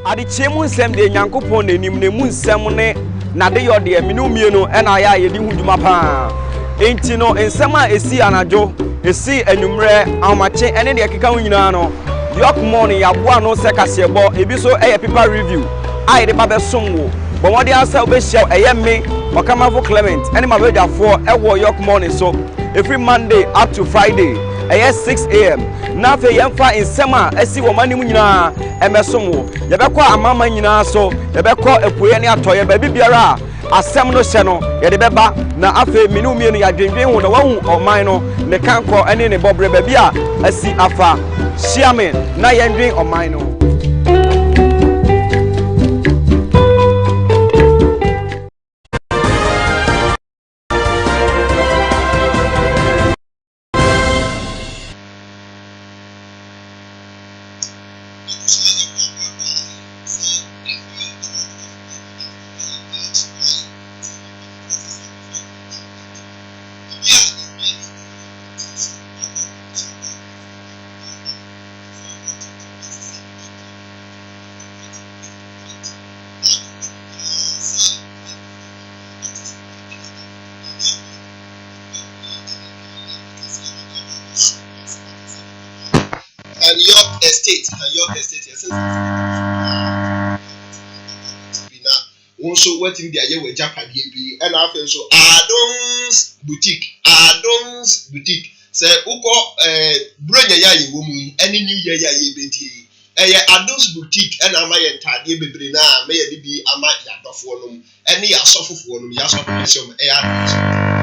ade chiemu nsem de Nyankopon nanim ne mu nsem ne na de yo de minu mienu e na ya ye di huduma pa enti no nsem a esi anajo esi anwumre amache ene de keka nyina no yok morning ya boa no se kasebo ebi so eye paper review ai de ba be somwo but what they asa be show eye me Okamafo Clement ene ma be dafo e wo yok morning so every Monday up to Friday 6 a.m. na fe yemfa insema esi wo manim nyina emesomo ye bekọ amama nyina so ye bekọ epoye ne atoye ba bibiara asem no hye no ye de beba na afe minu mienu ya dwendwen ho na wahu oman no ne kanko ene ne bobre ba bia asi afa shiamen na ye ndwen oman no. And York Estate, yes. Also, what in the year with Japan, and after so Adon's boutique. Say, Uko, bring a yay woman, any new year, ye betty. Adon's boutique, and I may tadi bebrina, may be a might yard of one, any a soft of one, yes, of some air.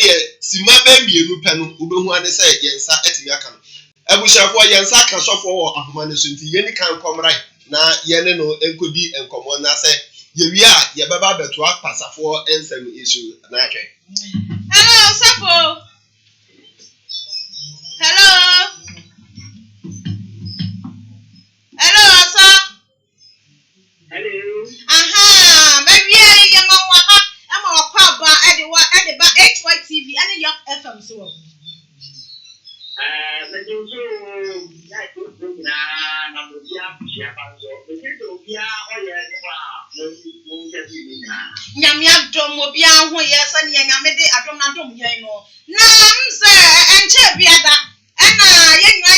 de sima be mienu pe no obehu ane say yensa etimi aka no abushafo yensa aka sofo wo ahoma ne so nti yeni kan komrai na yene no enkodi enkomo na say yewi a ye baba beto apasafo ensem issue na atwe. Hello Safo. Hello. Hello Asa. Hello. Aha, maybe I am a papa at the HYTV and York FM so. But you so that you na Nyamia dom will be out here, Sunny and Yamede, I don't know, you know. Nam, and Cheviada, and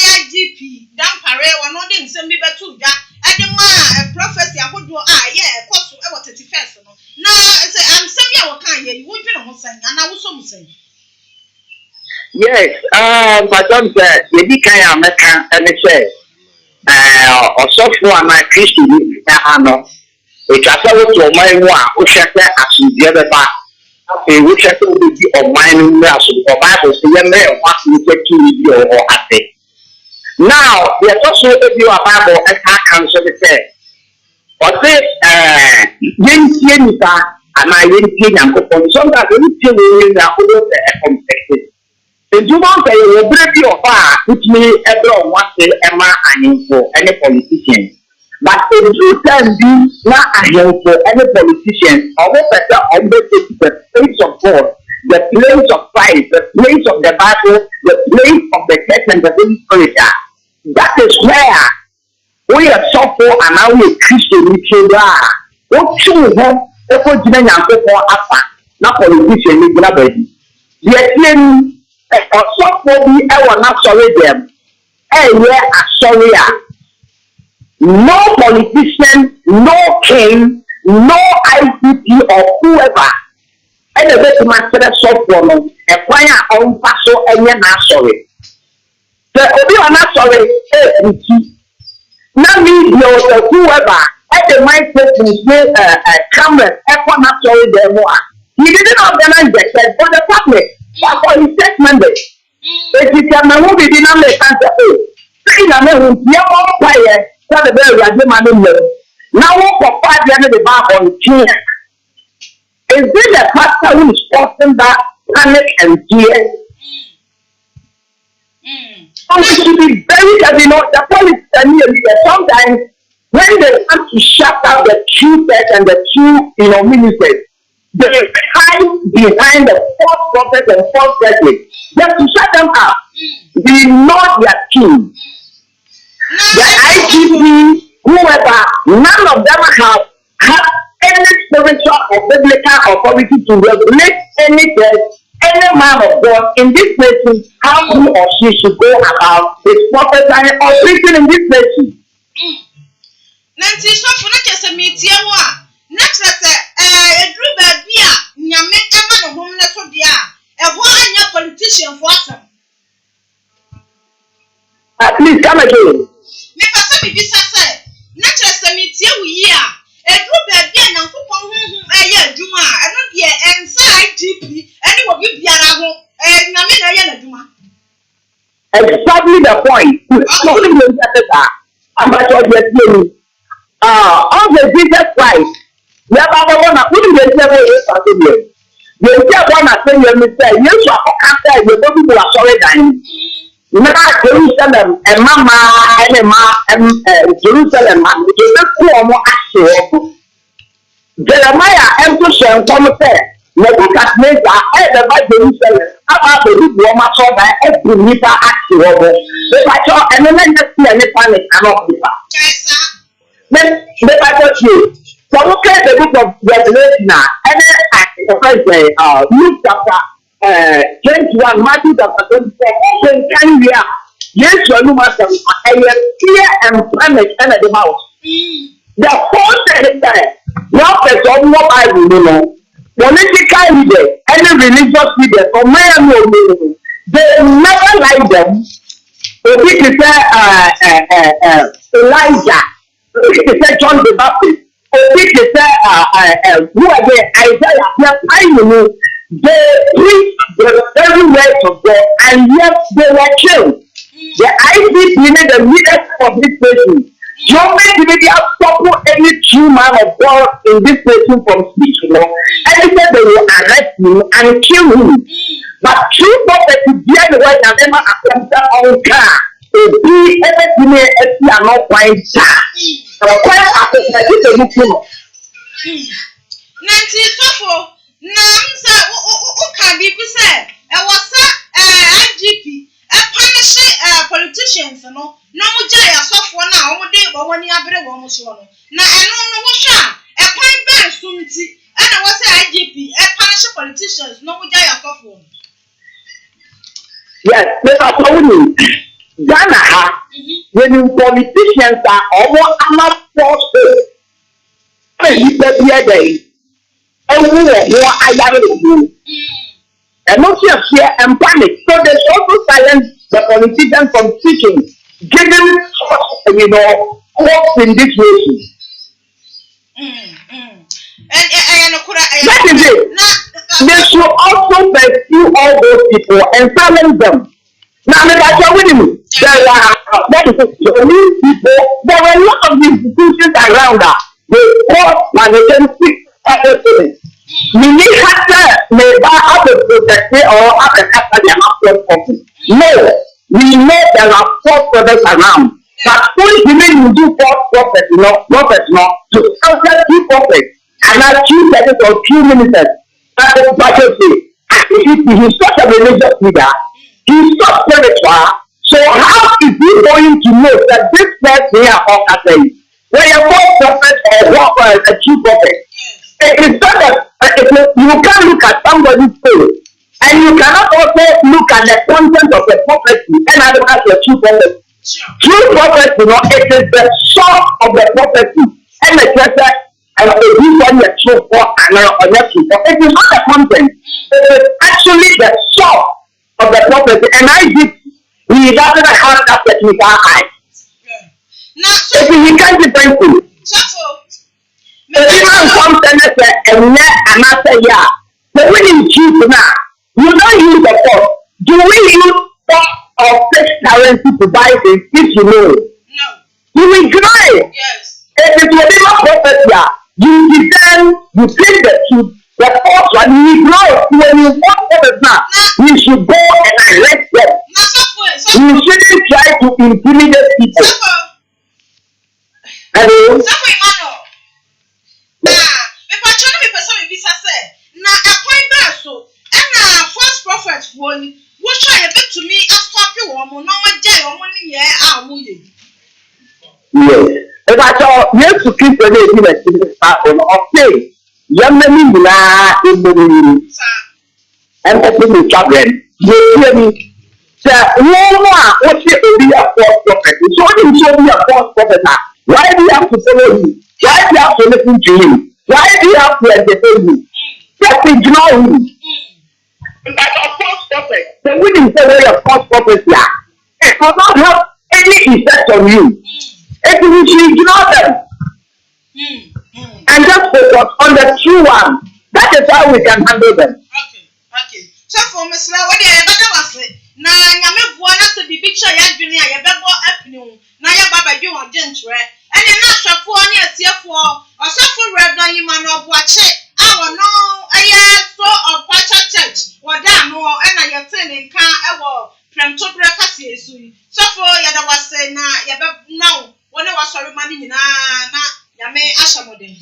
young GP, down Parade, one not in some people too, and the man, a prophecy, I would do, cost to ever 31st. Now, I'm some young kind, you would be almost saying, and I was some saying. Yes, Madam said, you can't make any say. Or so for my Christian, which I thought to my one, which I said, as you the other back, which I thought would be of mine, or Bible, so you may want to take to or at it. Now, there's also a view of Bible as I cancel the say. Or say, Yenita, and I didn't and sometimes we tell you that we don't expect. The Juman say will break your fire, which means everyone wants to Emma and for any politician. But if you can be not a help for any politician, or better, the place of God, the place of Christ, the place of the Bible, the place of the church and the Holy Spirit. That is where we are suffering and now we are Christian with you. What you have, if you didn't have to go up, not politician, you grab it. We are saying, or somebody ever not sorry them. Sorry. No politician, no king, no ICP or whoever. And the best master software, a fire on paso and you're not sorry. The Obi are not sorry, now media or whoever, at the mindset is cameras, ever not sorry them more. He didn't organize that for the public. For his statement, if you can move it in a cancer, saying a man with your fire, tell the very right. Now, for 5 years, the bar on chair. Is this the pastor who is causing that panic and fear? So we should be very careful. The police sometimes when they want to shut out the true church and the true, ministers. They hide behind the false prophets and false prophets. Just to shut them up. We know their team. The IGP, whoever, none of them have any spiritual or biblical authority to regulate any church, any man of God in this nation, how he or she should go about his prophesying or preaching in this nation. Nancy, so for not just a media one. Next, a group of beer, Yamin, Emma, homeless of beer, a one politician for some. Please come again. Never said, next, a media we a group of beer, and a year, Juma, and not yet, and side GP, and it will be and Yamin, Juma. Exactly the point. I'm not sure all the Jesus Christ. Never one of them is the you get one of them, you say, you shall after the people are sorry dying. Now, Jerusalem and Mama and Jerusalem, Jeremiah and Tushan come say, Nebuchadnezzar, everybody Jerusalem, about the woman saw that every meter active. If I saw and then just see any panic and not be then I got you. So look at the book of Revelation now. And then Luke chapter 21, Matthew chapter 24. Can you hear? Yes, you must have a clear and premise and the mouth. The whole thing is there. Now, there's all more Bible, political leaders, any religious leaders, or man, they never like them. We can say Elijah. We can say John the Baptist. We can say who are they? Isaiah. they preached the very words of God, and yet they were killed. The ICP and the leaders of this nation, don't make the stop any true man of God in this nation from speaking. And they said they will arrest him and kill him. But true prophecy behind the word and never accept on car. Be everything as you are not quite sure. Quite after the look. Nancy Sofo, Namsa, can be said. I was IGP, a punish politicians, no more jaya software now, one day, but when you have a woman so. Now I don't know what a point bear soon, and I was IGP, a punish politicians, no more jaya software. Yes, they are telling me. Ghana, when politicians are almost not forced to pay the day, and we are more I and not just fear and panic. So they also silence the politicians from speaking, giving hopes in this nation. That is it. They should also pursue all those people and silence them. Now, there were a lot of institutions around that. They cause magnetic everything. We need to have a protector or have a capacity. No, we know there are false prophets around. But only you do false prophets, to counter two prophets and not 2 seconds or 2 minutes. That is what you say. He's such a religious leader. He's so spiritual. So how is he going to know that this person here of saying when a false prophet or a true prophet? It is not that you can't look at somebody's face, and you cannot also look at the content of the prophecy and otherwise the true prophet. True prophecy, it is the source of the prophecy, and the church and the true for another true. It is not the content. It is actually the source of the prophecy, and he doesn't have that technical eye. He can't defend it. The people come and another year. But when you choose now, you don't use the force. Do we use force or fixed currency to buy things if you know? No. You will ignore it. Yes. If it will be not prophecy, you defend, you take the truth, the force one, you ignore it. When you want prophecy now, you should go and arrest them. You shouldn't try to intimidate people. Hello? Prophet one, what try a bit to me as copy woman, no one day or 1 year, I'm moving. Yes. If I saw yes to keep the name of faith, young men in the room, and the children, you hear me? Sir, no one what's it to be a false prophet. It's only to be a false prophet. Why do you have to follow him? Why do you have to listen to him? Why do you have to entertain him? Just ignore him. Like a false prophet, the winning say where your false prophets are. It will not have any effect on you. If you should ignore them and just focus on the true one, that is how we can handle them. Okay. So for Miss La, what do you ever say? Now, I'm to be picture ya junior, ya bebo afternoon. Now, ya baba you on gentle, and you're not so for near CF4 or so for red on you man of watch it. I will know a year so of Pacha Church, or damn, or and I attending car, I will from to breakfast. So for ya was saying, now, when I was sorry, money, ya may ashamodin.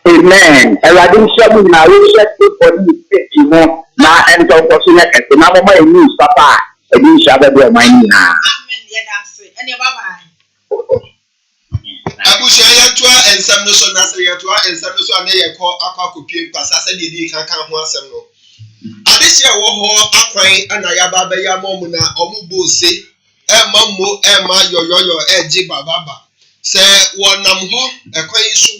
Amen. I didn't show me now, we set for you know, now and talk for Sinaka. Now, my news, Papa, I didn't show the money now. Amen. Yeah, that's it. And bye-bye. Abusha yatua ensam no so na se yatua ensam no so na ye ko akwa kopie kwasa se de di kan ho asem no adehia wo ho akwan ana ya baba ya momu na omubo se mammo ma yoyoyo eji bababa se wonam ho ekwan so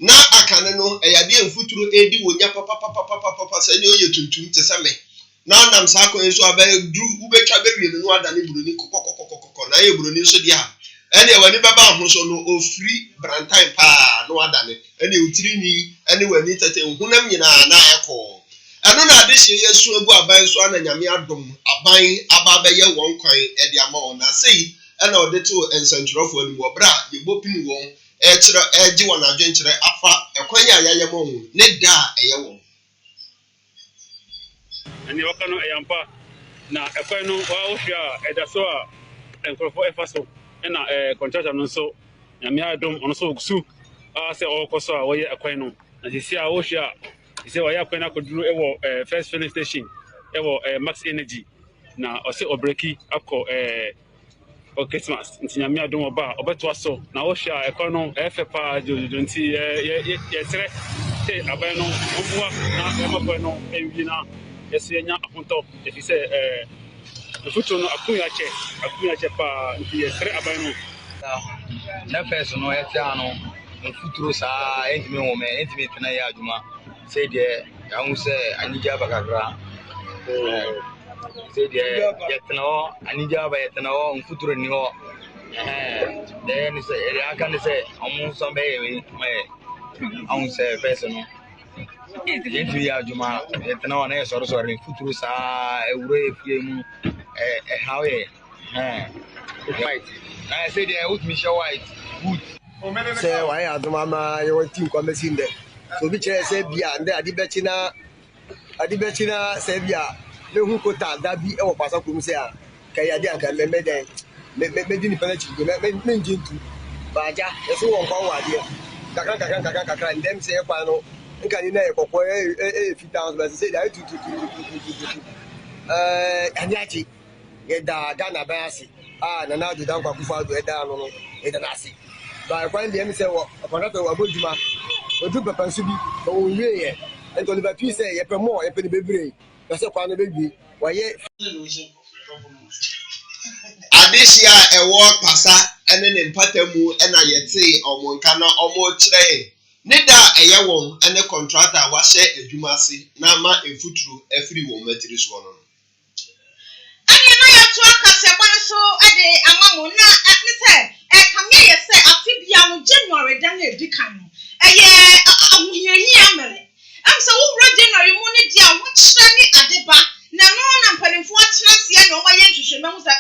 na akane no eyade enfuturo edi wonya papa se ne oye tuntum te se me na nam sa akwan so aba dru ubetwa bewie no adane buroni kokokokokoko na ye buroni so dia ene wani baba ho so no ofri brantan pa no adane ene utiri ni ene wani tete hunam nyina na eko ɛno na ade hye yɛ so agu aban so ana nyame adom aban aba bɛyɛ wɔn kwan ɛde ama wɔn na sei ɛna ɔde to nsɛntwerɛfoɔ anim wɔ bere a yɛbɔ pini wɔn ɛkyerɛ ɛgye wɔn adwenkyerɛ afa ɛkwan a yɛayɛ ma wɔn ne da a ɛyɛ wɔn ɛne wɔka no ɛyɛ mpa na ɛkwan no wɔahwɛ a ɛda so a nkurɔfoɔ ɛfa so ɛna contractor no nso nyame adom ɔno nso ɔgusu sɛ ɔrekɔ so a wɔyɛ ɛkwan no na sisi a wɔhwɛ a sisi a wɔyɛ ɛkwan no akɔduru ɛwɔ first filling station ɛwɔ max energy na ɔsɛ ɔbreki akɔ Christmas nti nyame adom ɔba a ɔbɛtoa so na wɔhwɛ a ɛkwan no ɛfɛ paa dwododo nti yɛsrɛ sɛ aban no ɔmmoa na ɛma kwan no ɛnwie na yɛsɛ yɛnya ahontɔ ɛfiri sɛ mfuturo no akunya kyɛ paa nti yɛsrɛ aban no na fɛs no ɛtia no mfuturo saa ɛntimi wɔ mɛ ɛntimi tena yɛ adwuma sɛ deɛ ahu sɛ anigye aba kakra sɛ deɛ yɛtena hɔ anigye aba yɛtena hɔ mfuturo ni hɔ dɛ ne sɛ ɛde aka ne sɛ ɔmo nso bɛyɛ wei ma yɛ ahu sɛ fɛs no yɛntimi yɛ adwuma yɛtena hɔ na yɛsɔresɔre mfuturo saa ɛwura efie mu ɛhaw yɛ white na sɛ deɛ wotumi hyɛ white good sɛ wayɛ adoma ma yɛwɔ team kwamɛsi ndɛ so obi kyerɛ sɛ bia ndɛ ade bɛkyi na sɛ bia mehu kota da bi ɛwɔ pasa kurom sɛ a kɛyɛ ade anka mɛmɛ dɛn mɛdi nipa no akyiri go mɛngye ntu baagya yɛso wɔ nkwa wɔ adeɛ kakra ndɛm sɛ yɛkwan no nka ne na yɛ kɔkɔɔ ɛyɛ fitaa so bɛsɛ sɛ deɛ ayɛ tutututututu ane akyi yɛda Ghana ban ase a Nana Addo Dankwa Akufo-Addo ɛda no yɛda no ase ba ɛkwan deɛ mi sɛ wɔ ɔkɔnatɔ wɔ abɔ dwuma otu pɛpɛ nso bi na wɔn wie yɛ nti onipa pii sɛ yɛpɛ mɔ yɛpɛ ne bebree pɛsɛ kwan no bɛwie wɔyɛ. adehye a ɛwɔ pasa ɛne ne mpata mu ɛna yɛte ɔmo nka na ɔmo kyerɛ ne da a ɛyɛ wɔn ɛne contractor a wahyɛ adwuma ase na ama mfuturo afiri wɔn matiri soɔ no. ɛne na yɛto akasɛbɔ no so de ama mo na ɛne sɛ ɛkamɛ yɛ sɛ afe bia no January da na edi kan no ɛyɛ ahohiahia amere ɛm sɛ wowura January mu ne di a wokyerɛ ne adeba na no na mpanimfoɔ atena seɛ na ɔmayɛ nhwehwɛmu sɛ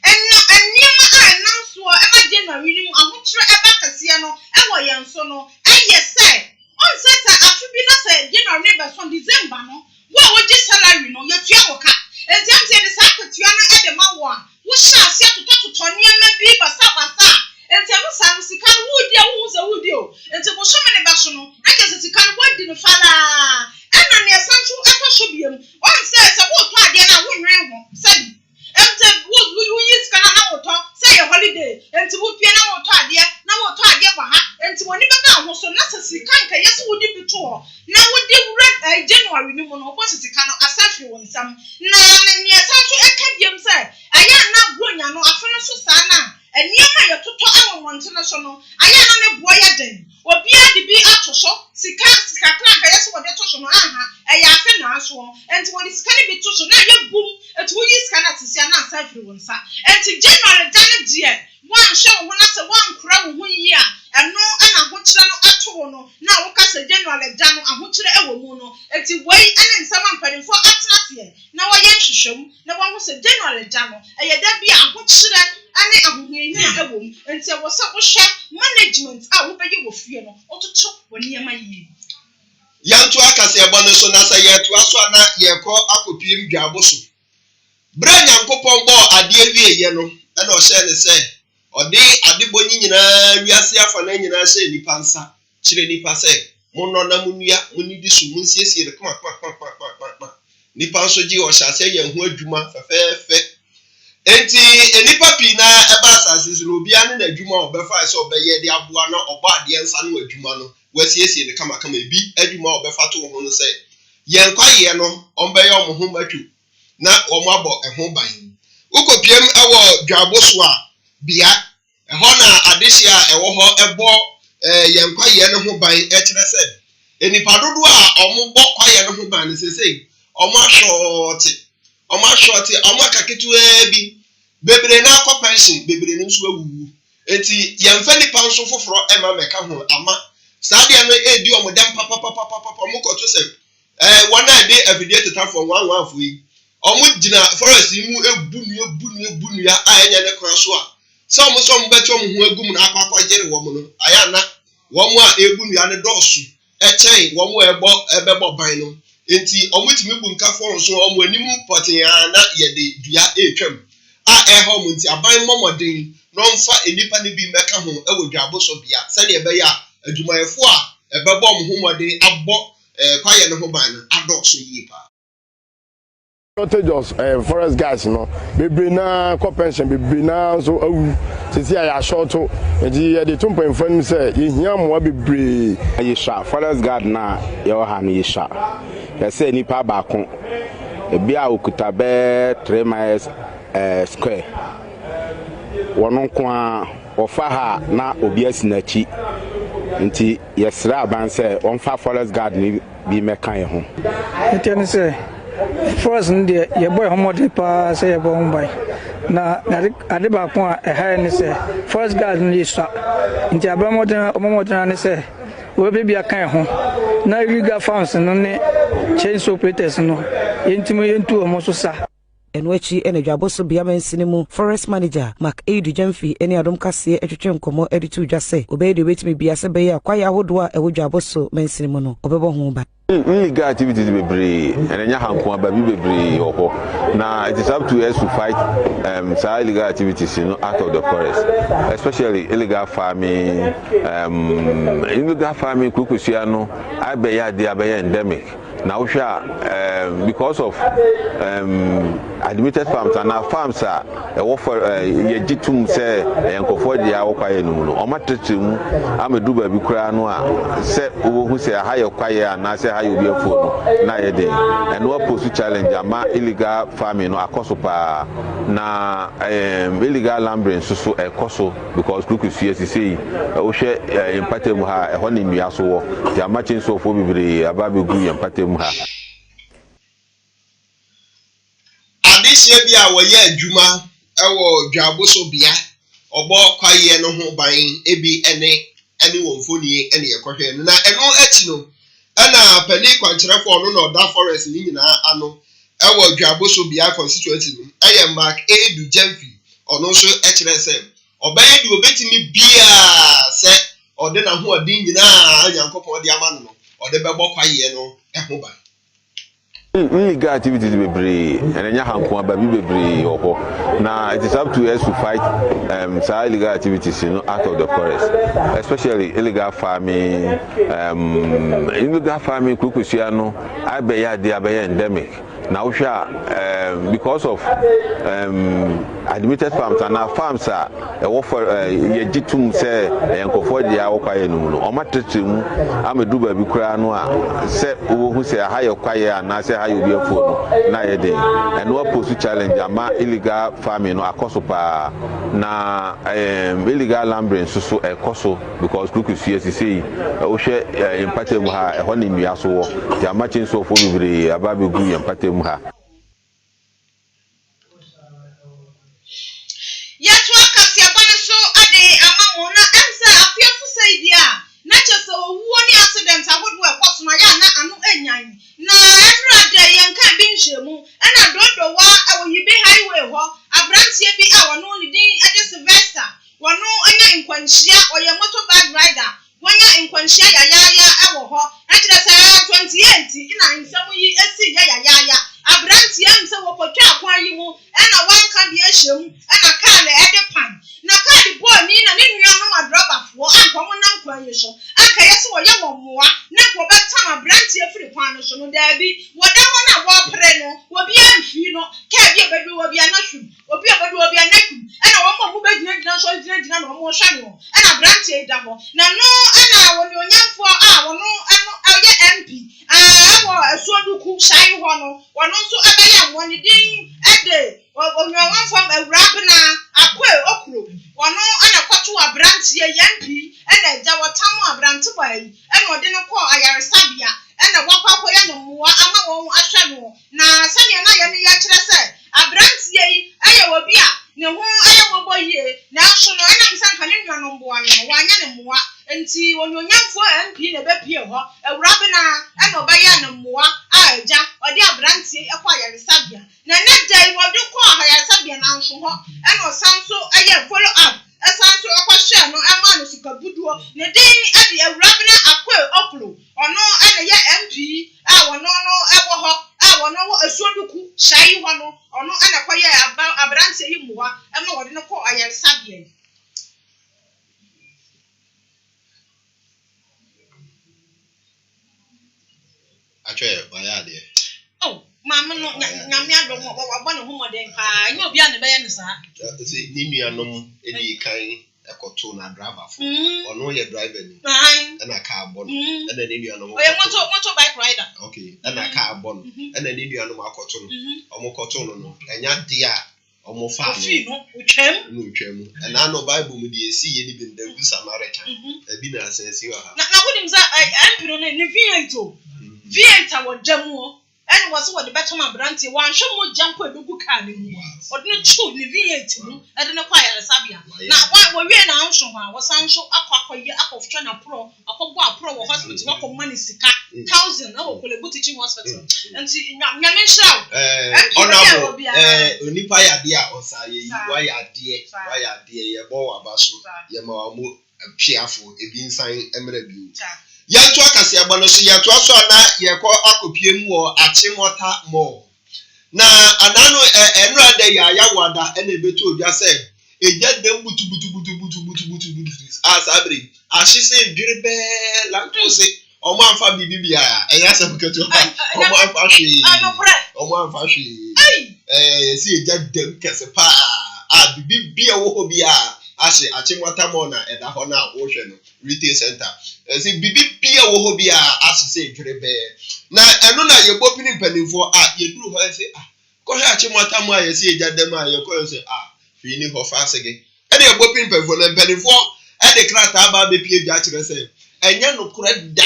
nneɛma a ɛnam soɔ ɛma January no mu ahokyerɛ ɛba kɛseɛ no ɛwɔ yɛn so no ɛyɛ sɛ ɔnsɛ sɛ afe bi na sɛ January ne bɛso December no wo a wogye salary no yɛtua wɔ ka ɛntiamtiɛ ne saa akatua no ɛde ma wɔ a wohyɛ aseɛ totɔtotɔ nneɛma bi basabasa ɛntiamu saa no sika no wodi a wohu sɛ wodi o ɛnti bosom ne bɛso no ɛkyɛ sɛ sika no wodi no falaa ɛna ne ɛsa nso ɛtɔ so biam ɔnsɛ sɛ wotɔ adeɛ no a wonwɛn ho sɛbi ɛnti woyi sika no na wotɔ sɛ yɛ holiday ɛnti wopie na wotɔ adeɛ wɔ ha ɛnti wɔne bɛka ho so na sɛ sika nka yɛ sɛ wodi bi to hɔ na wodi wura January no mu no wobɔ sɛ sika no asafiri wɔ nsam na ne ɛsa nso ɛka biam sɛ ɛyɛ na bronya no afe no so saa na nneɛma yɛtotɔ ɛwɔ mmɔntene so no ayɛ na ne boɔ yɛ den obiara de bi ato so sika kranka yɛ sɛ wɔde to so no ɛyɛ afe na asoɔ ɛnti wɔde sika no bi to so na ɛyɛ bum ɛti woyi sika no asisia na asafiri wɔ nsa ɛnti January da no deɛ wanhwɛ wo ho na sɛ wankora wo ho yie a ɛno ɛna ahokyerɛ no ato wo no na woka sɛ January da no ahokyerɛ ɛwɔ mu no ɛti wei ɛne nsɛm a mpanimfoɔ atena seɛ na wɔyɛ nhwehwɛmu na wɔn ho sɛ January da no ɛyɛ da bi a ahokyerɛ ɛne ahohiahia ɛwɔ mu nti ɛwɔ sɛ wohwɛ management a wobɛyɛ wɔ fie no ɔtoto wɔ nneɛma yie. Yanto akaseɛbɔ no so na sɛ yɛtoa so a na yɛkɔ akɔpiem dwabo so berɛ Nyankopɔn bɔɔ adeɛ wieyɛ no ɛna ɔhyɛ ne sɛ ɔde adebɔ nyinaa wiase afa na nyinaa hyɛ nipa nsa kyerɛ nipa sɛ monɔ na monua monidi so monsiesie no kama nipa nso gye ɔhyɛ asɛ yɛn ho adwuma fɛfɛɛfɛ enti nipa pii na ɛba asase so obiara ne n'adwuma a ɔbɛfa sɛ ɔbɛyɛ de aboa na ɔbɔ adeɛ nsa no adwuma no wasiesie no kama ebi adwuma a ɔbɛfa to ho no sɛ yɛn kwayeɛ no ɔmbɛyɛ ɔmo ho matwu na ɔmo abɔ ɛho ban ukopiem ɛwɔ dwabo so a bia ɛhɔ na adehye a ɛwɔ hɔ ɛbɔ yɛn kwayeɛ no ho ban ɛkyerɛ sɛ nipa dodo a ɔmo bɔ kwayeɛ no ho ban no sesei ɔmo ahwɔte ɔmo akaketewa bi bebree na akɔ pension bebree no nso awuwu enti yɛmfa nipa nso foforɔ ɛma mɛka ho ama saa deɛ no edi ɔmo dɛm papapapapa ɔmo kɔto sɛ one day every day to time for one for you. Omujina forest mu ebunu ya anya ne kwan so a some betom ho agum na akwa jere wo no ayana wo mu a ebunu ya ne dosu echen wo mu ebebo ban no enti omutimi bu nka for so omu animu potin ya na yede dua etwam a eho mu nti aban momodin no mfa enipa ne bi meka ho ewo dwabo so bia se de ebe ya adwumayefo a ebebo mo ho modin abbo kwaye ne ho ban no adosu yi pa. Shortage of forest guys, Baby na co-pension, baby na so sisi ya short to the 2.5 say you more baby. You shot forest guard na your hand you shot. You say nipa baako. Ebi a okuta be 3 miles square. Wono kwa ofa ha na obi asinachi. Nti yesra aban say onfa forest guard ni bi mekan ye ho. Etiane say forest ndie ye boy homode pa say ye bo humbai na ade ba ko a ha ni say forest guard ni sha nti abamode omomode ni say we be akan ho na illegal farms no ne chainsaw operators no yentimo yentu omo so sa Enwechi enedwaboso biama nsinimu forest manager Mark Edu Jamfi eni adom kase etwetwe nkomo editu dwase obey de wetimi biase be ya kwaya hodo a ewodwaboso mensinimu no obebo ho ba illegal activities bebre enenya hanko ababi bebre oho na it is up to us to fight illegal activities out of the forest, especially illegal farming kukusia no abeya de abeya endemic now because of admitted farms and our farms are offer yejitum say enkofo dia okwaye no no omatretremu ameduba bi kura no a se wo hu say haye kwaye na say haye obi afo no na yede and what pursue challenge ama illegal farming no akoso na illegal lambering so ekoso because kukusia say wo hwe empatemu ha ehọ ni nua so wo dia machin so fo bibire ababegu empatemu ha adisia bi a woye adwuma ewo dwaboso bia obo kwaye no ho ban ebi ene wonfoni ene yekohwe no na eno ati no ana pani kwankyerefo no na oda forest ni nyina ano ewo dwaboso bia constituency no eye Mark Edu Jamfi ono so ekire se obaye di obetimi bia se ode na ho ode nyina anyankopon de ama no ode bebo kwaye no eho ban illegal activities bebre enenya hanko ababi bebre oho na it is up to us to fight illegal activities out of the forest, especially illegal farming kukusia no abeya de abeya endemic now because of admitted farms and our farms are offer yejitum say enkofo dia okwaye no no omatretremu ameduba bi kura no a se wo hu say haye kwaye na say haye obi afo no na yede and what pursue challenge ama illegal farming no akoso na illegal lambering so ekoso because kukusia say wo hwe empatemu ha ehọ ni nua so wo dia machin so fo bibire ababegu empatemu ha no baya no moa aja odi abrantie ekwa ya resabia na dai wodu kwa ya resabia na nso ho e no sanso aye follow up esanso akwa share no ema no sikabuduo ne din ade awurabna akwa oplo ono ene ye MP wono no ewo ho wono wo asuoduku shai ho no ono ene kwa ye abrantie yi moa ema wode no kwa ya resabia Actually, why there? Oh, Mamma, no, Namia don't want one of whom then you'll be on the bayan, sir. See, Nimianum, any kind, a cotona driver, or no, you're driving, and a carbon, and then Nimianum, motorbike rider. Okay, and a carbon, and then Nimianum, a cotton, or more cotton, and yet, dear, or more far, no, and I know Bible would see anything the Samaritan, a dinner says you are. Now, what is that? I am in the vehicle. Vieta wa jamu and was what the better man branty one show more jump with the book and or no true the Viet I don't acquire Sabia. Now why were we announced was Sancho Aqua of China Pro, a pro hospital, what for money sika 1,000 over the teaching hospital and see Yamin shout honorable Unipaya dear or say why are dear Boa Basu Yamamu Piafo a being signed Emerebu. Yanto akase agba so yanto aso na yekọ akopie mu o Achimota mo na anano enra de ya yawada ena ebetu odwa se eja dem butu asabre ahise dwere be lanto se omo anfa bibia eya se buketo omo anfa hwe si eja dem kese pa bibia wo ho bia Ashe Achimota mo na eda ho na wo hwe no retail center see bibi pia wo ho bia ashe say dwere na eno na ye bopini mpanimfo ye duru ho say ko hwe Achimota mo aye say ejadam aye ko say fi ni ho fa sege e de bopini mpanimfo na mpanimfo e de krata ba be pie dwa kire say enya no kura da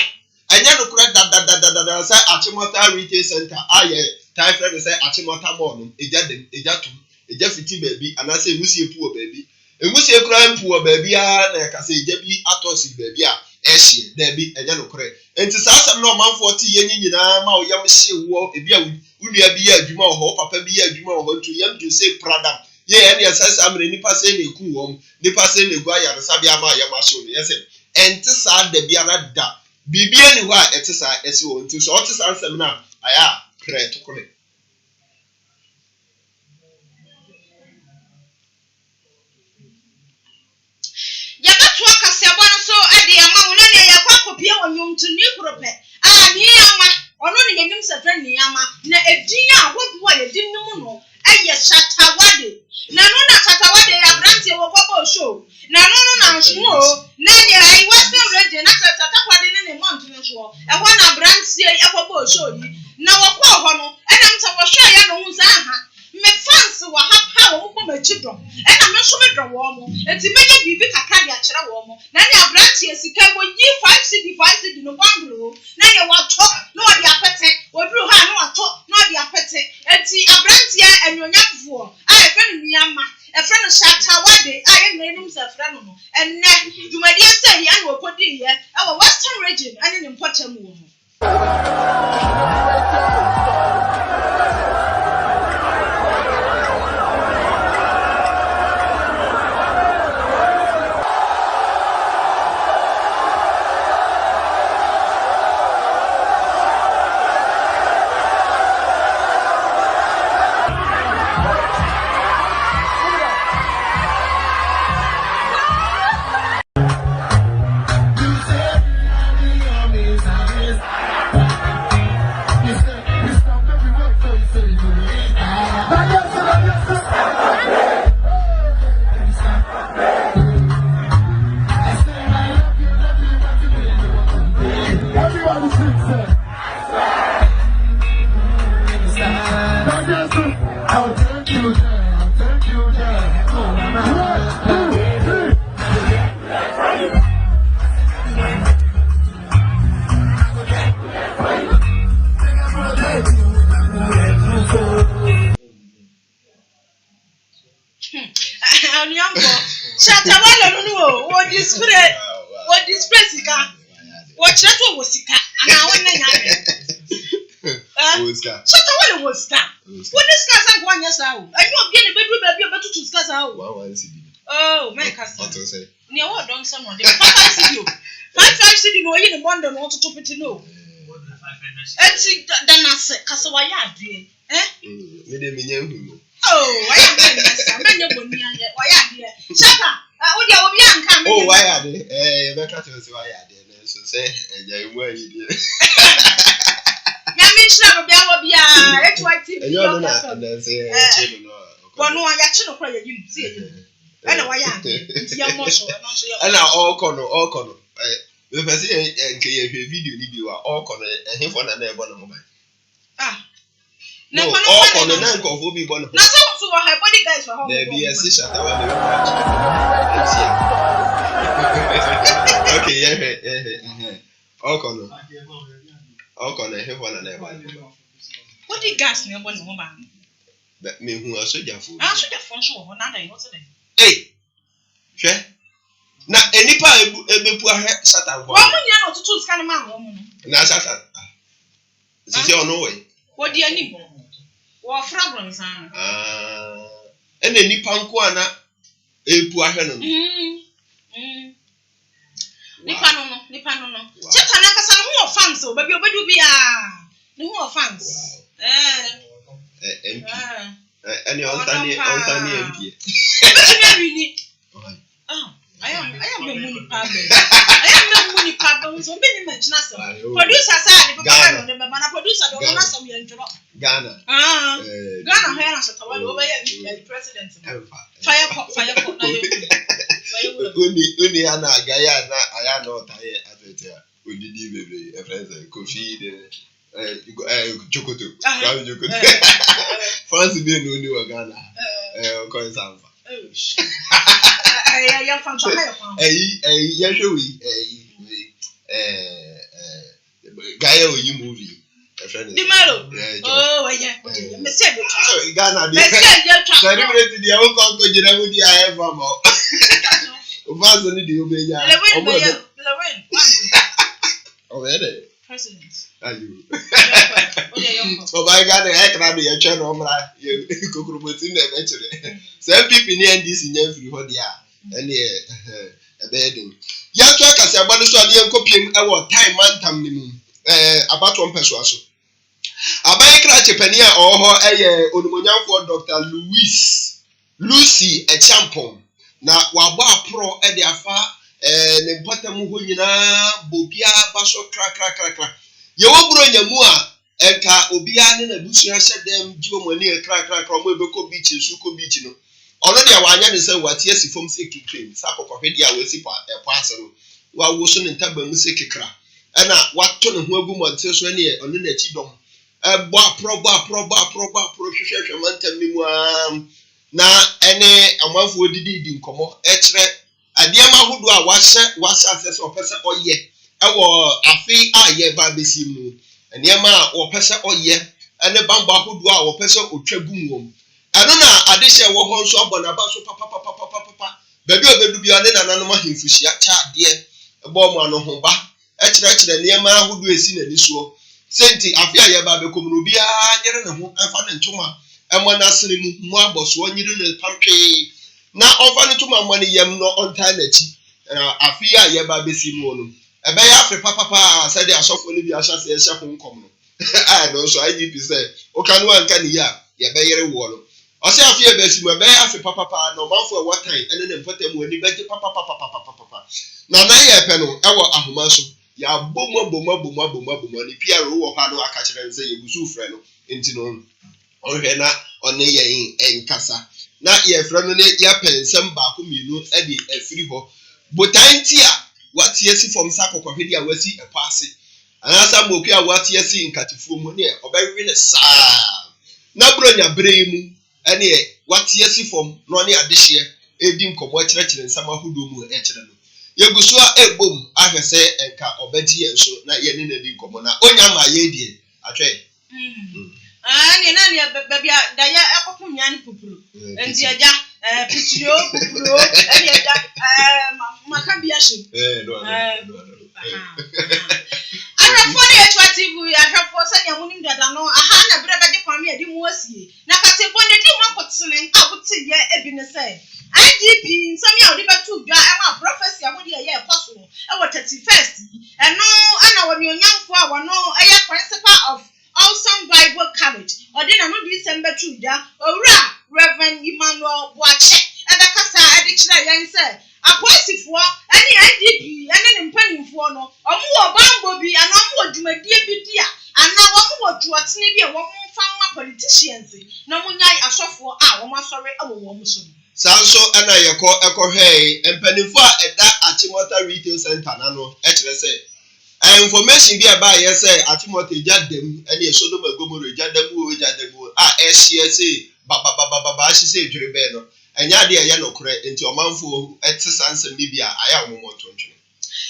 say Achimota retail center aye tai friend say Achimota mo no ejatum ejafiti baby anase emusie puo baby emusi ekura mpuo baabi a na yakase ejabi atosi baabi a ehye baabi enya no kore enti saasam na omanfo ti yenyi nyina ma oyam hye wo ebi a unua bi ya adwuma ho papa bi ya adwuma ho ntu yam ju say pradam ye ene yasasa amre nipa se na eku wom nipa se na egu ayaresa bi ama yam ahye no yese enti saa da bi ara da bibia ni ho a etisa esi wo ntu so otisa ansem na aya kre to kore to Niprope. Niama, or no names of Niama, na a dear, what boy didn't know. Yes, Shatawade. Nanona Shatawade, a branch of a show. Nanona, no, Nanya, I wasn't ready, not a Shatawade in a mountain show. I want a branch a show. Now a quahono, and I'm so sure I know. Me fans wa hapa wo mo chidro e na me so me dro wo mo enti me ye bibi kaka dia kire wo mo na ne abrantie sika wo yi 5cd no bangro na ye wa to no di apete oduru ha no wa to no di apete enti abrantie anyonyamfo a e fe no niama e fe no Shatawade a ye menim se fe no enne dwumadi ese ya no kodi ye e wo Western region ani ne mpotam wo mo Shatawale no what display sika Watch that was Sika, and I went Oscar. Shut away was Sika. What is Casa one years out? I know getting a bedroom, but to discuss out. Oh, my cousin. Near what done someone? 5 city no in London want to put to know. And see that I said, Casawaya, dear. Oh, I am why are you? Shut up. Oh, why are they? Better to say why are they? So say, where you did. Yamin be a and say, well, no, I actually cry you see it. I know why I am. And now all corner. If I see a video, you are all corner and him for another one. Ah. No, all corner, none will be one. Not also what her body guys for home. There be a sister. Okay, yeah. All corner, him for another one. What did gas me one woman? That me who are soldier food. I should have fun show one other. What's it? Hey, share. Now, any part a poor Satan. Well, you're not to choose kind of man. Now, Satan. This is your no way. What do you need? Or fragrance, and any panquana a poor hen. Nipano. Chatanaka, some more fans, so baby, but you be no more fans. And your Anthony MP. I am the money problem. I am the money problem. So many mention us. Producer said, but producer don't know some young Ghana. Ghana, I am over here, president. Fire pot. Only Anna Guyana, I am not tired at the we did a friend, coffee, Chocoto. Fancy being no new Ghana. Coin Sanfa. Young fan, Gaia, you movie. The Malo. Oh, yeah. Ghana, celebrated the old conquer, you know, the I have more. Vasily, the Ubaya. Already. President. Are you? Oh, my God, I can't be a channel. You could put in eventually. Some people near this in every hot year. And a bedding. Young Track as a bonus to the copying our time man taming about one persuasion. A bank cratch a penny or a Onomonian for Dr. Lucy a champon. Now, Waba Pro at the afar and important Muhuna, Bobia, Basso, crack. You won't bring your mua. Eka Obian and a Busia said them, Joe Money, crack, from Webeko Beach and Suko Beach. Already a wanya is a what yes, from Siki cream, Sako Copedia, will see a parcel, while Wilson and Tabba Musiki cra. And what ton of Webum until Swany on the Chidom. A pro, profession, now, any a month would did in Como, Etre, a dear man who do a wash access or person or ye. I were a fee, ye, Baby Simu, and Yama or person or ye, and a bamba who do our person or trebum. I don't know, I did say what horns up on about so papa. Baby, will be an animal in Fushia, dear, a bomb on a home back. Actually, near man who do a scene in this war. Senti, I fear ya baby, come Rubia, and found in Tuma, and one asking more boss 1 year in the pantry. Now, often to my money, yam not on talent. I fear ya baby Simon. A bay after papa said, I saw Olivia shall say a second common. I know, so I did say, O can one can ya, ya bay wall. I say, I fear best you bay after papa, no man for what time, and then put them when you bet papa. Now, I penal, our Ahumaso. Ya boom, the Pierre Hado Akacha and say you friend into no or Hena or Naya in Casa. Not ye friend, ya pen some bakum, you know, Eddie, a free ho. But I'm tia, what yes from Sako Copedia was see a passing. And as I'm okay, what yes in Catifu Monia or very in a sa. Now, Bronya Bremu, and ye, what yes from Ronnie Adishia, Edim Coboch and Sama who do more excellent. Yegusua ebom ahwese enka obedi enso na ye ne nadi komona onyama ye die atwe ne na ne babia da ya ekopum yan pupuru enti aja pitio pupuru eni aja makabia shi ahwefo na yɛtwa tv ahwefo sɛ nya munim dada no aha na brɛ bɛde kwame adi mu asie na katefo ne di mu akotene a wote yɛ ebi ne sɛ IGP nsɛm ya odi bɛtu dwa ɛma prophecy abodi yɛ ɛkɔso no ɛwɔ 31st ɛno ana wɔne onyamfo a wɔno ɛyɛ principal of Awesome Bible College ɔde na no di December tu dwa owura Reverend Emmanuel Boache ɛbɛkasa ɛde kyerɛ yɛn sɛ aposifoɔ ɛne IGP ɛne ne mpanimfoɔ no ɔmo wɔ bambo bi ana ɔmo wɔ dwumadie bi di a ana ɔmo wɔ tuotene bi a wɔn fa ma politicians na ɔmo nyai asɔfoɔ a wɔn asɔre ɛwɔ wɔn so Sanso ana ɛkɔhwɛ mpanimfoɔ a ɛda Achimota Retail Center na no ɛkyerɛ sɛ information bi aba yɛ sɛ Achimota gyadam ɛne Sodom and Gomorrah gyadamu a ɛhyia sɛ bababababa ahyɛ dwere bɛɛ no ɛnyɛ adeɛ ɛyɛ nokorɛ nti ɔmanfoɔ ɛte sansɛm bi bi a ayɛ ɔmɔmɔntontwe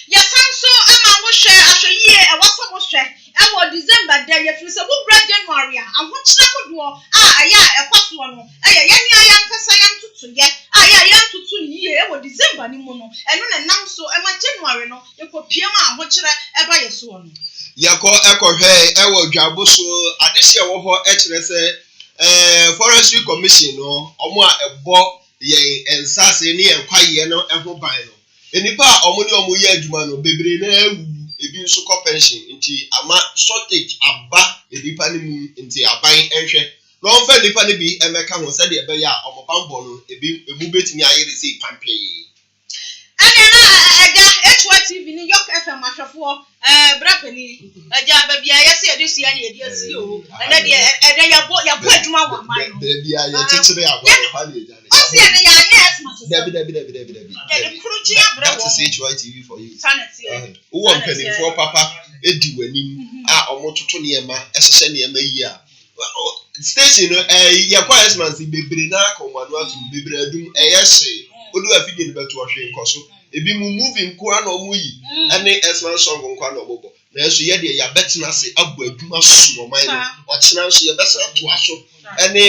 yɛsanso ama wohwɛ ahwɛyie ɛwɔsɔ wohwɛ ɛwɔ December da yɛfiri sɛ wobra January a ahokyerɛ kodoɔ a ɛyɛ ɛkɔsoɔ no ɛyɛ yɛne ayɛnkasa yɛntotoyɛ a yɛntoto ne yie ɛwɔ December ne mu no ɛno na nam so ɛma January no yɛkɔpiem a ahokyerɛ ɛba yɛ soɔ no ɛkɔhwɛ ɛwɔ dwabo so adehye ɛwɔ hɔ ɛkyerɛ sɛ Forestry Commission no ɔmo a ɛbɔ yɛn nsase ne yɛn kwayeɛ no ɛho ban no enipa a ɔmo ne ɔmo yɛ adwuma no bebree na ewu ebi nso kɔ pension nti ama shortage aba nipa ne mu nti aban ɛhwɛ na ɔmfa nipa ne bi ɛmɛka ho sɛ deɛ ɛbɛyɛ a ɔmo banbɔ no ebi emu betumi ayɛ sɛ pampee ɛne na ɛda HY TV ne York FM ahwɛfoɔ brapani ɛgya baabi a yɛsɛ yɛde sua ne yɛde asi o ɛnɛ deɛ ɛdɛ yɛbɔ adwuma wɔ man no baabi a yɛkyekyere agorɔ pa ne ɛgya ne ɔsi ɛne yɛanyɛ ɛsma so dabi yɛde kurugye abrɛ that is HY TV for you wowɔ mpanimfoɔ papa edi w'anim a ɔmo toto nneɛma ɛhyehyɛ nneɛma yi a station no yɛkɔ exmas bebree na akɔmano ato bebree adum ɛyɛ hye odu afidie no bɛto ɔhwe nkɔ so ebi mu moving nkoa na ɔmo yi ɛne exmas song nkoa na ɔmo bɔ na ɛso yɛde yɛabɛtena ase abɔ adwuma so ɔman no ɔkyena nso yɛbɛsɛ atoa so ɛne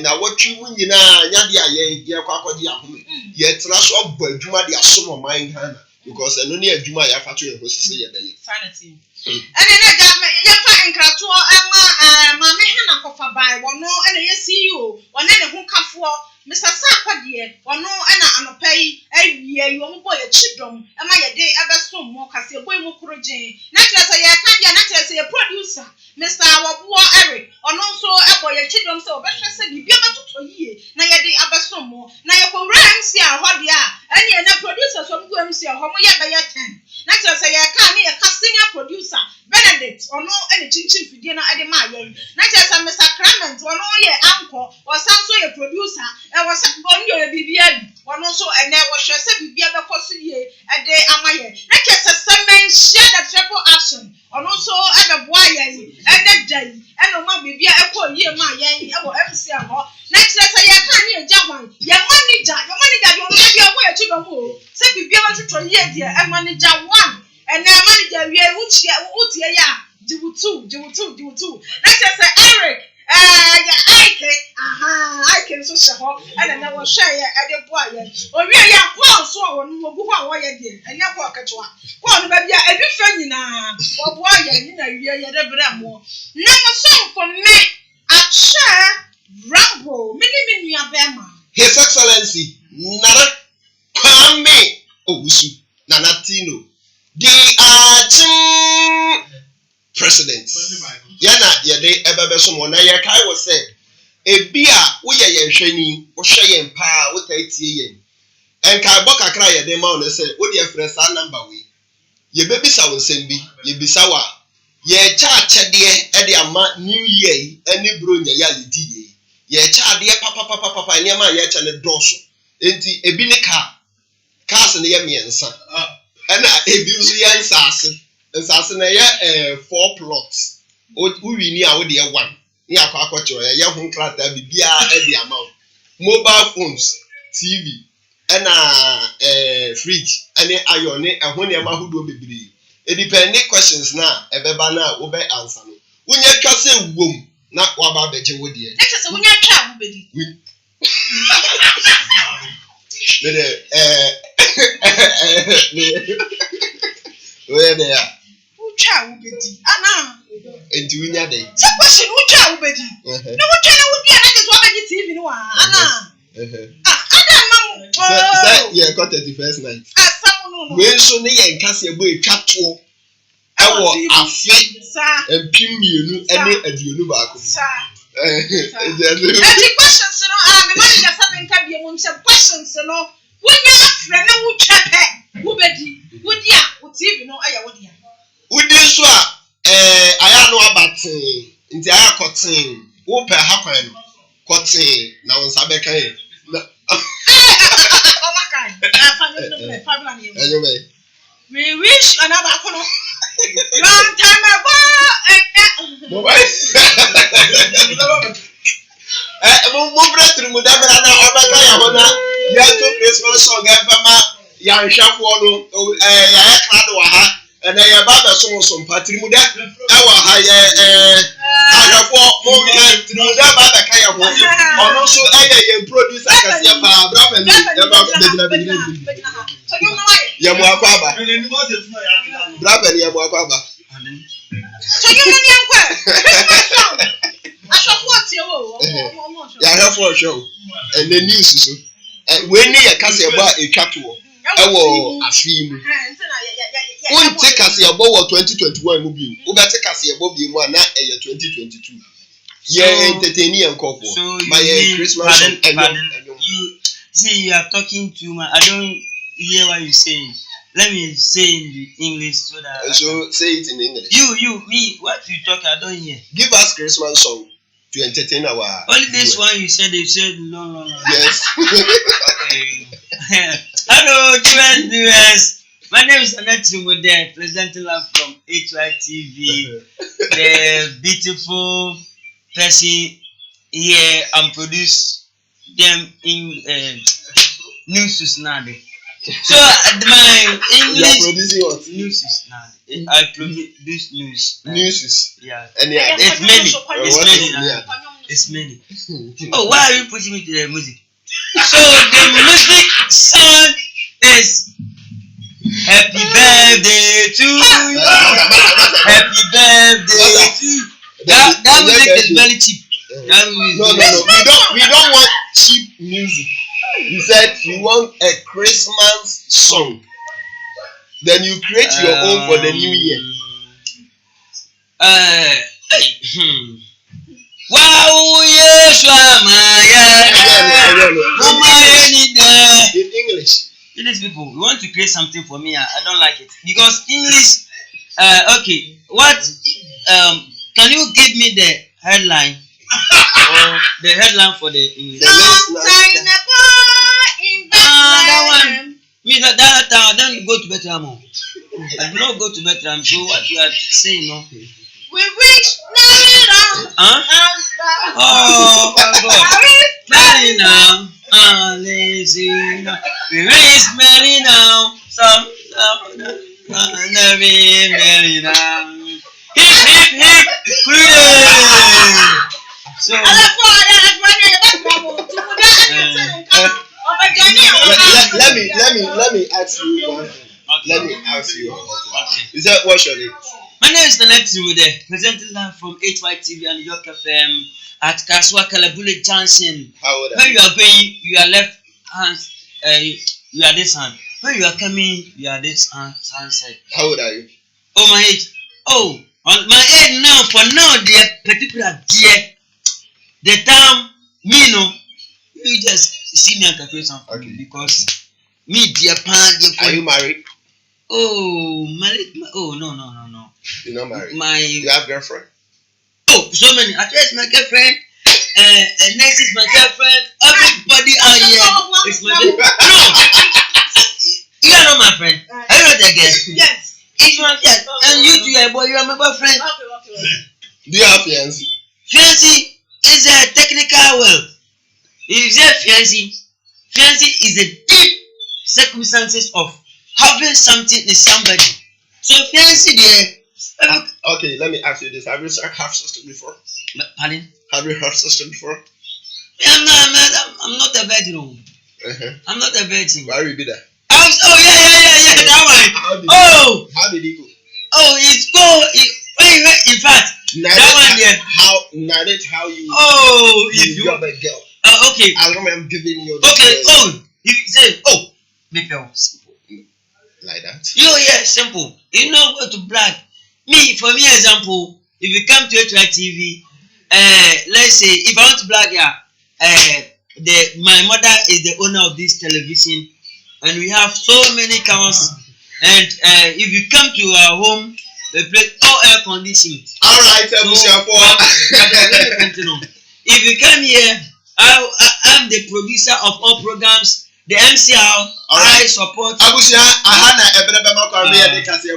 na wɔtwe mu nyinaa nyade a yɛkɔ akɔgye ahome yɛtena so abɔ adwuma de asom ɔman Ghana because ɛno ne adwuma a yɛafa to yɛn ho sisi yɛbɛyɛ ɛne na yɛfa nkratoɔ ɛma maame Hana Kɔfa Ban wɔno ɛna yɛ CEO ɔne ne ho kafoɔ Mr. Sapadeɛ wɔno ɛna anɔpa yi awie yi wɔn bɔ yɛ chidom ɛma yɛde ɛbɛsom mo kase boy mu korogyen na kyerɛ sɛ yɛka deɛ na kyerɛ sɛ yɛ producer Mr. Wabuo Eric ɔno nso ɛbɔ yɛ chidom sɛ ɔbɛhwɛ sɛ biribi abɛtotɔ yie na yɛde abɛsom mo na yɛkɔwura MC a hɔ deɛ a ɛne na producers wɔn gu MC a hɔ mo yɛ bɛyɛ 10 na kyerɛ sɛ yɛka ne yɛka senior producer Benedict ɔno ɛne chinchin fidie na ɛde ma yɛn na kyerɛ sɛ Mr. Clement ɔno yɛ anchor ɔsan so yɛ producer ɛwɔ sɛ ɔno yɛ bibia bi ɔno nso ɛnɛ wɔhwɛ sɛ bibia bɛkɔ so yie ɛde ama yɛn na kyerɛ sɛ sɛmɛnhyia the triple action ɔno nso ɛbɛboa yɛn ɛnɛ da yi ɛna ɔma bibia ɛkɔ yie ma yɛn ɛwɔ MC a hɔ na kyerɛ sɛ yɛka ne yɛgya hwan yɛ manager deɛ ɔno yɛ deɛ ɔwɔ yɛ kyi dɔm o sɛ bibia bɛtotɔ yie deɛ manager 1 ɛnɛ manager wie wotie yɛ a jiwutu na kyerɛ sɛ Eric Ike nso hyɛ hɔ ɛna na wɔhwɛ yɛ ɛde boa yɛ owie yɛ Paul so a wɔn mu gu hɔ a wɔyɛ deɛ ɛnyɛ Paul ketewa Paul no baabi a ebi fɛ nyinaa wɔboa yɛ nyina wie yɛ de brɛ mo na mo so for me akyɛ Rambo me nua bɛma His Excellency Nana Kwame Owusu Nana Tino the Achim President yana yɛde ɛbɛbɛ so mo na yɛ kai wɔ sɛ ebi a woyɛ yɛn hwɛni wohwɛ yɛn paa wotai tie yɛn ɛnka bɔ kakra yɛde ma wo ne sɛ wode afrɛ saa number we yɛbɛbisa wo nsɛm bi yɛbisa wa yɛkyɛ akyɛdeɛ ɛde ama new year yi ɛne bro nya yɛ yɛdi yɛ yɛkyɛ adeɛ papapapapa nneɛma a yɛkyɛ ne dɔɔso enti ebi ne cars ne yɛ mmiɛnsa ɛna ebi nso yɛ nsase na yɛ 4 plots uwi ni a wo de 1 ni akọ akọcho ya ho nkrata bibia e de ama mobile phones TV fridge ane iron ne ho ne ma hodo bebiri e depend questions na ebeba na wo be answer no unya twa se wom na wa ba beje wo de e se unya twa wo bedi Where they are? Ucha ubedi. Ana. Enti winya dey. Say question ucha ubedi. No ucha na udi ana just wa be TV no wa. Ana. Ada mam. Say yeah, got 31st night. Asamu no. We so ne ye nkase ebo etwa to. Ewo afi. Empim mienu ene aduonu baako. The questions no me manager say me nka bia mo say questions no. Wonya afre na wo chepe. Wo bedi. Wodi a wo TV no aya wodi a. Wodi so a aya no abaten. Nti aya koten. Wo pe ha kwan no. Koten na won sa be kan. Anyway. We wish another kono. Long time ago. Mo brethren mo da bra na obaka ya ho na ya to Christmas song efama ya nhwafo no ya krado wa ha na ya baba so patri mu da e wa ha ye ahwafo mo brethren mo da baba ka ya ho ono so ye producer kase pa bra pa ni ya ba bedina ya mo akwa aba bra pa ni ya mo akwa aba so you money ankwa ya have for show and the news so when you cast your bar a cattle afimu won take as your bow 2021 movie we better cast your bobby mo na 2022 yeah entertaining and couple my Christmas and you see you are talking too much. I don't hear what you saying. Let me say in the English so that so say it in English. Me what you talk I don't hear. Give us Christmas song to entertain our only this one you said no. Yes. Okay. Hello US. My name is Anati Mode, presenting live from HYTV. The beautiful person here and produce them in news now. So my English producing what? News is now. I produce news. News. Yeah. And yeah, it's many. It's many. Oh, why are you pushing me to the music? So the music song is Happy Birthday to you. Happy Birthday to you. That music is very cheap. No. We don't want cheap music. You said you want a Christmas song. Then you create your own for the new year. Wow, yes, in English. English people, you want to create something for me? I don't like it because English. Okay, what? Can you give me the headline? Or the headline for the English? That one. Me that don't go to Bethlehem. I do not go to Bethlehem. So what you are saying, no? We wish now. Oh my God! Merry now, we wish merry now. Some merry now. Hip hip hooray! So let me ask you one thing. Let me ask you one thing. Is that what's your name? My name is Anati Mode, presenting live from HYTV and York FM at Kaswa Kalabule Junction. How old are when you are going, you are left hand, you are this hand. When you are coming, you are this hand side. How old are you? Oh, my age. Oh, my age now, for now, the particular year, the time, me, no, you just see me and calculate something because me, dear pan, are you married? Oh, married? Oh, no. You're not married? You have girlfriend? Oh, so many. Address my girlfriend. Next is my girlfriend. Everybody out here is my girlfriend. No, you are not my friend. Are you not that girl? Yes. It's my yes. And you too, boy. You are my boyfriend. Okay. Do you have fiancé? Fiancé is a technical word. If you say fiancé is a deep circumstances of having something in somebody. So fiancé there. Okay, let me ask you this: have you had sister before? Pardon? Have you had sister before? I'm not a virgin. I'm not a virgin. Why will you be there? Oh yeah. yeah, that one. How did it go? Oh, it's in fact, that one there. Narrate how you. Oh, if you have a girl. Okay. I remember I'm giving you. Okay. Oh, you say, make it simple. Like that. Yeah, simple. You know go to black. For me, example, if you come to HY TV, let's say if I want to black, my mother is the owner of this television, and we have so many cows. And if you come to our home, the place all air conditioned. All right, so, if you come here, I'm the producer of all programs. The MCR, I support. Abusia, Ahana, Ebrebema Korea, the Cassia,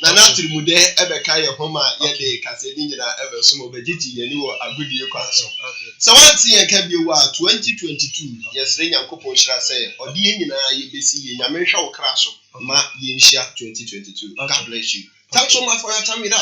Nana Trimude, Ebekaya Homa, Yede, Casadina, ever some of the GT, and you are a good year council. So one thing can be 2022, yes, Rayan Copo shall say, or Dina, UBC, Yamisha Crash, Ma Yinsha 2022. God bless you. Thanks so much for your time with us.